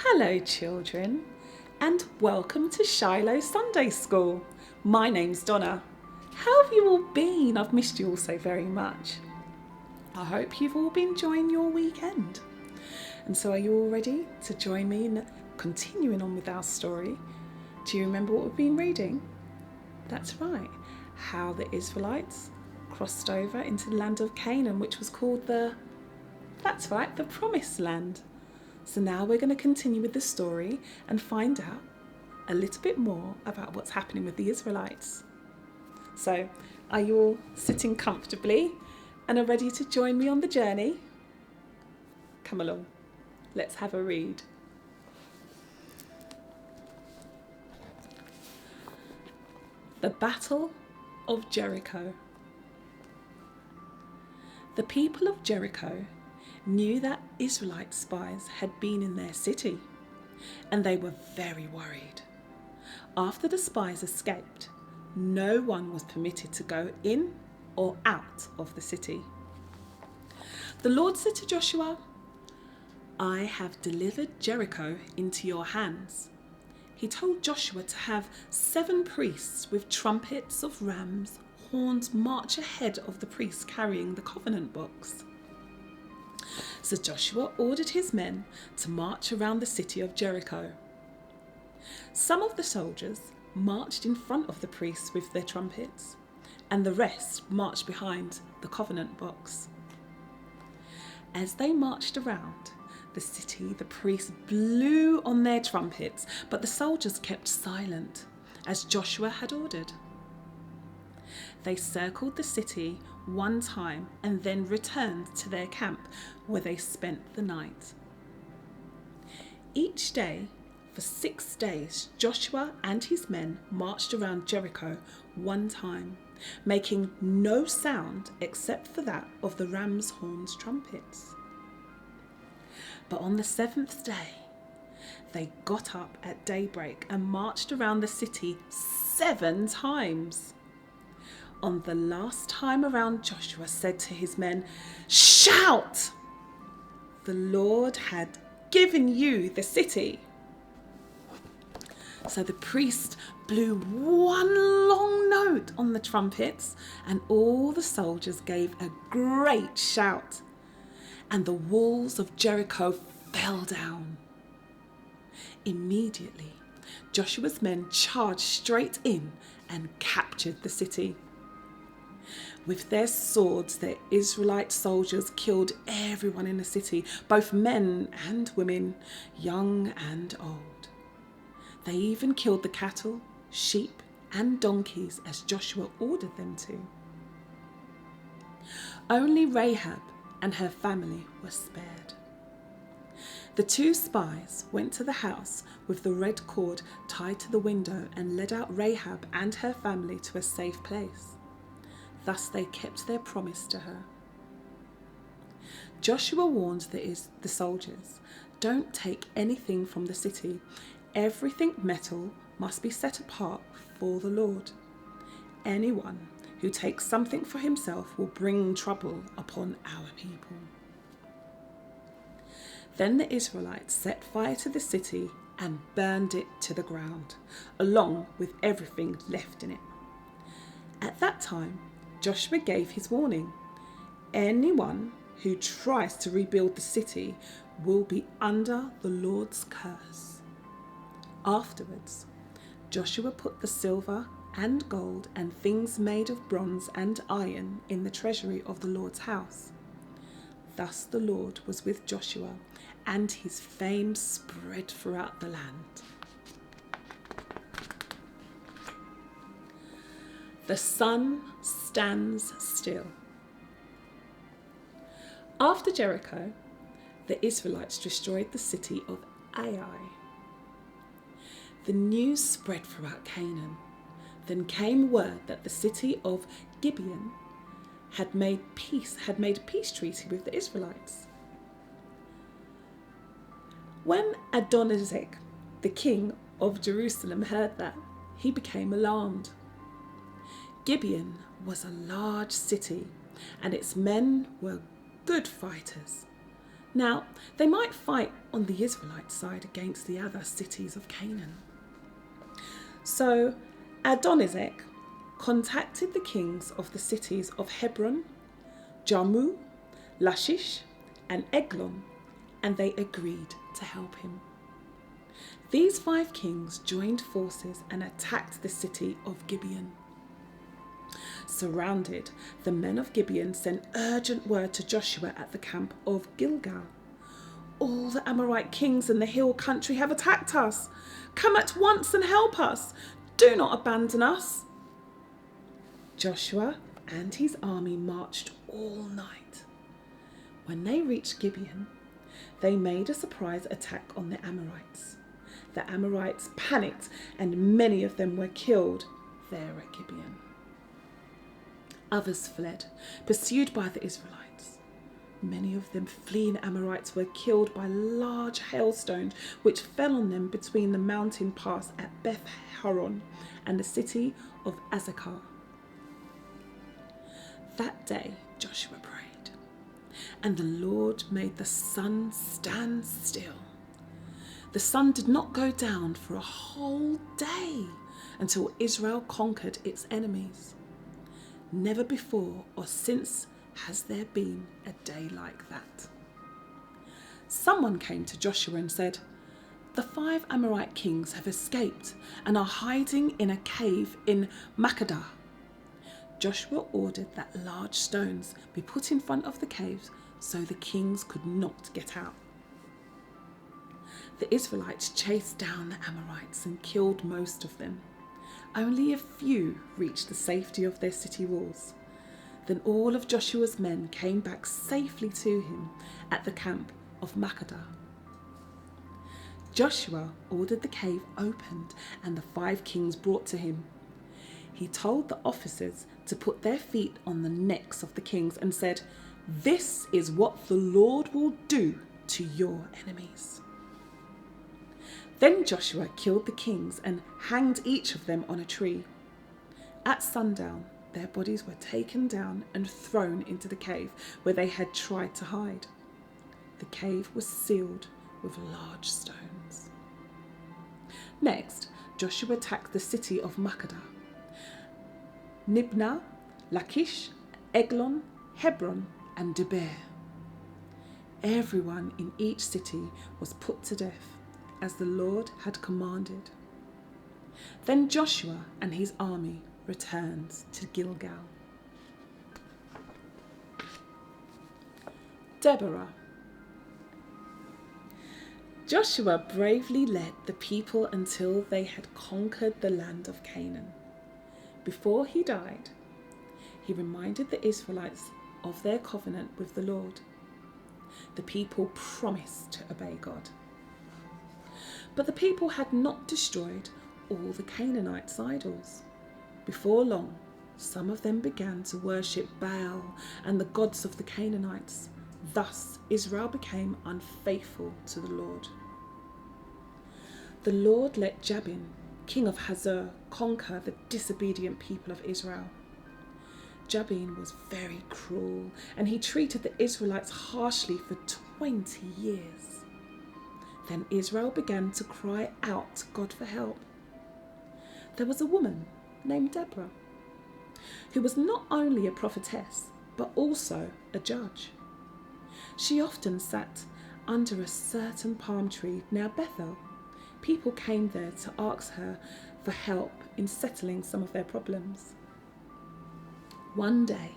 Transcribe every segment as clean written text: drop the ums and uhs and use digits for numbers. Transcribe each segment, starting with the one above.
Hello children, and welcome to Shiloh Sunday School. My name's Donna. How have you all been? I've missed you all so very much. I hope you've all been enjoying your weekend. And so are you all ready to join me in continuing on with our story? Do you remember what we've been reading? That's right, how the Israelites crossed over into the land of Canaan, which was called the Promised Land. So now we're going to continue with the story and find out a little bit more about what's happening with the Israelites. So, are you all sitting comfortably and are ready to join me on the journey? Come along, let's have a read. The Battle of Jericho. The people of Jericho knew that Israelite spies had been in their city, and they were very worried. After the spies escaped, no one was permitted to go in or out of the city. The Lord said to Joshua, "I have delivered Jericho into your hands." He told Joshua to have 7 priests with trumpets of rams' horns march ahead of the priests carrying the covenant box. So Joshua ordered his men to march around the city of Jericho. Some of the soldiers marched in front of the priests with their trumpets, and the rest marched behind the covenant box. As they marched around the city, the priests blew on their trumpets, but the soldiers kept silent, as Joshua had ordered. They circled the city one time and then returned to their camp, where they spent the night. Each day, for 6 days, Joshua and his men marched around Jericho one time, making no sound except for that of the ram's horns trumpets. But on the 7th day, they got up at daybreak and marched around the city 7 times. On the last time around, Joshua said to his men, "Shout! The Lord had given you the city." So the priest blew one long note on the trumpets, and all the soldiers gave a great shout, and the walls of Jericho fell down. Immediately, Joshua's men charged straight in and captured the city. With their swords, the Israelite soldiers killed everyone in the city, both men and women, young and old. They even killed the cattle, sheep, and donkeys as Joshua ordered them to. Only Rahab and her family were spared. The 2 spies went to the house with the red cord tied to the window and led out Rahab and her family to a safe place. Thus they kept their promise to her. Joshua warned the soldiers, "Don't take anything from the city. Everything metal must be set apart for the Lord. Anyone who takes something for himself will bring trouble upon our people." Then the Israelites set fire to the city and burned it to the ground, along with everything left in it. At that time, Joshua gave his warning. Anyone who tries to rebuild the city will be under the Lord's curse. Afterwards, Joshua put the silver and gold and things made of bronze and iron in the treasury of the Lord's house. Thus the Lord was with Joshua, and his fame spread throughout the land. The sun stands still. After Jericho, the Israelites destroyed the city of Ai. The news spread throughout Canaan. Then came word that the city of Gibeon had made a peace treaty with the Israelites. When Adonizek, the king of Jerusalem, heard that, he became alarmed. Gibeon was a large city, and its men were good fighters. Now, they might fight on the Israelite side against the other cities of Canaan. So Adonizek contacted the kings of the cities of Hebron, Jarmuth, Lachish, and Eglon, and they agreed to help him. These 5 kings joined forces and attacked the city of Gibeon. Surrounded, the men of Gibeon sent urgent word to Joshua at the camp of Gilgal. All the Amorite kings in the hill country have attacked us. Come at once and help us. Do not abandon us. Joshua and his army marched all night. When they reached Gibeon, they made a surprise attack on the Amorites. The Amorites panicked and many of them were killed there at Gibeon. Others fled, pursued by the Israelites. Many of them fleeing Amorites were killed by large hailstones which fell on them between the mountain pass at Beth Horon and the city of Azekah. That day Joshua prayed, and the Lord made the sun stand still. The sun did not go down for a whole day until Israel conquered its enemies. Never before or since has there been a day like that. Someone came to Joshua and said, "The 5 Amorite kings have escaped and are hiding in a cave in Makkedah." Joshua ordered that large stones be put in front of the caves so the kings could not get out. The Israelites chased down the Amorites and killed most of them. Only a few reached the safety of their city walls. Then all of Joshua's men came back safely to him at the camp of Makkedah. Joshua ordered the cave opened and the 5 kings brought to him. He told the officers to put their feet on the necks of the kings and said, "This is what the Lord will do to your enemies." Then Joshua killed the kings and hanged each of them on a tree. At sundown, their bodies were taken down and thrown into the cave where they had tried to hide. The cave was sealed with large stones. Next, Joshua attacked the city of Makkedah, Nibnah, Lachish, Eglon, Hebron, and Debir. Everyone in each city was put to death, as the Lord had commanded. Then Joshua and his army returned to Gilgal. Deborah. Joshua bravely led the people until they had conquered the land of Canaan. Before he died, he reminded the Israelites of their covenant with the Lord. The people promised to obey God. But the people had not destroyed all the Canaanites' idols. Before long, some of them began to worship Baal and the gods of the Canaanites. Thus, Israel became unfaithful to the Lord. The Lord let Jabin, king of Hazor, conquer the disobedient people of Israel. Jabin was very cruel, and he treated the Israelites harshly for 20 years. Then Israel began to cry out to God for help. There was a woman named Deborah, who was not only a prophetess, but also a judge. She often sat under a certain palm tree near Bethel. People came there to ask her for help in settling some of their problems. One day,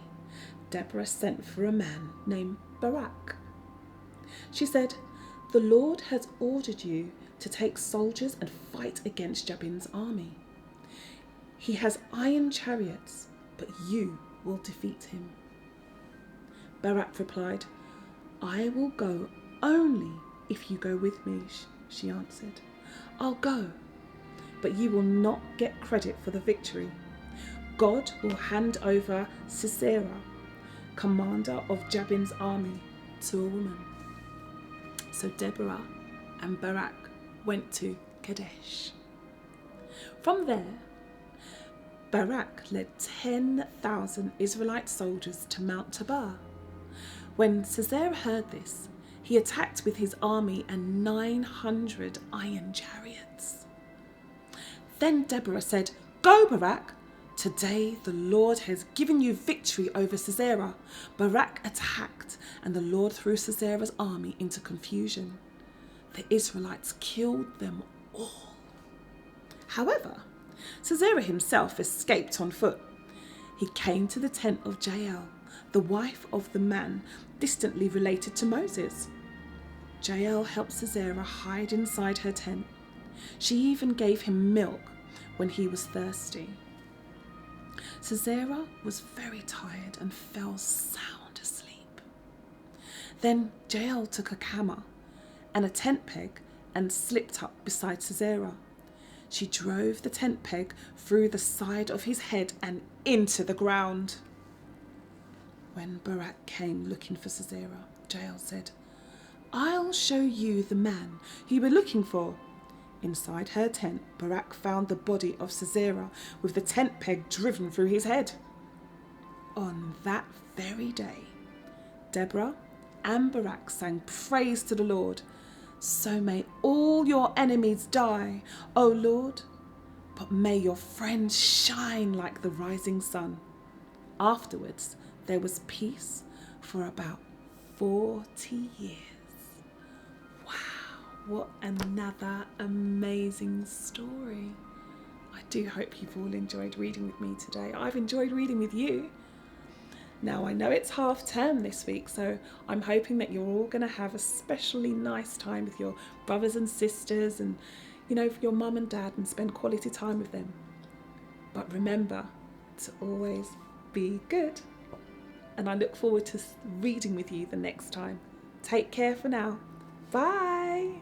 Deborah sent for a man named Barak. She said, "The Lord has ordered you to take soldiers and fight against Jabin's army. He has iron chariots, but you will defeat him." Barak replied, "I will go only if you go with me," she answered. "I'll go, but you will not get credit for the victory. God will hand over Sisera, commander of Jabin's army, to a woman." So Deborah and Barak went to Kadesh. From there, Barak led 10,000 Israelite soldiers to Mount Tabor. When Sisera heard this, he attacked with his army and 900 iron chariots. Then Deborah said, "Go, Barak! Today the Lord has given you victory over Sisera." Barak attacked, and the Lord threw Sisera's army into confusion. The Israelites killed them all. However, Sisera himself escaped on foot. He came to the tent of Jael, the wife of the man distantly related to Moses. Jael helped Sisera hide inside her tent. She even gave him milk when he was thirsty. Sisera was very tired and fell sound asleep. Then Jael took a camel and a tent peg and slipped up beside Sisera. She drove the tent peg through the side of his head and into the ground. When Barak came looking for Sisera, Jael said, "I'll show you the man who you were looking for." Inside her tent, Barak found the body of Sisera with the tent peg driven through his head. On that very day, Deborah and Barak sang praise to the Lord. "So may all your enemies die, O Lord, but may your friends shine like the rising sun." Afterwards, there was peace for about 40 years. Wow, what another amazing story. I do hope you've all enjoyed reading with me today. I've enjoyed reading with you. Now, I know it's half term this week, so I'm hoping that you're all going to have a especially nice time with your brothers and sisters and, your mum and dad, and spend quality time with them. But remember to always be good. And I look forward to reading with you the next time. Take care for now. Bye.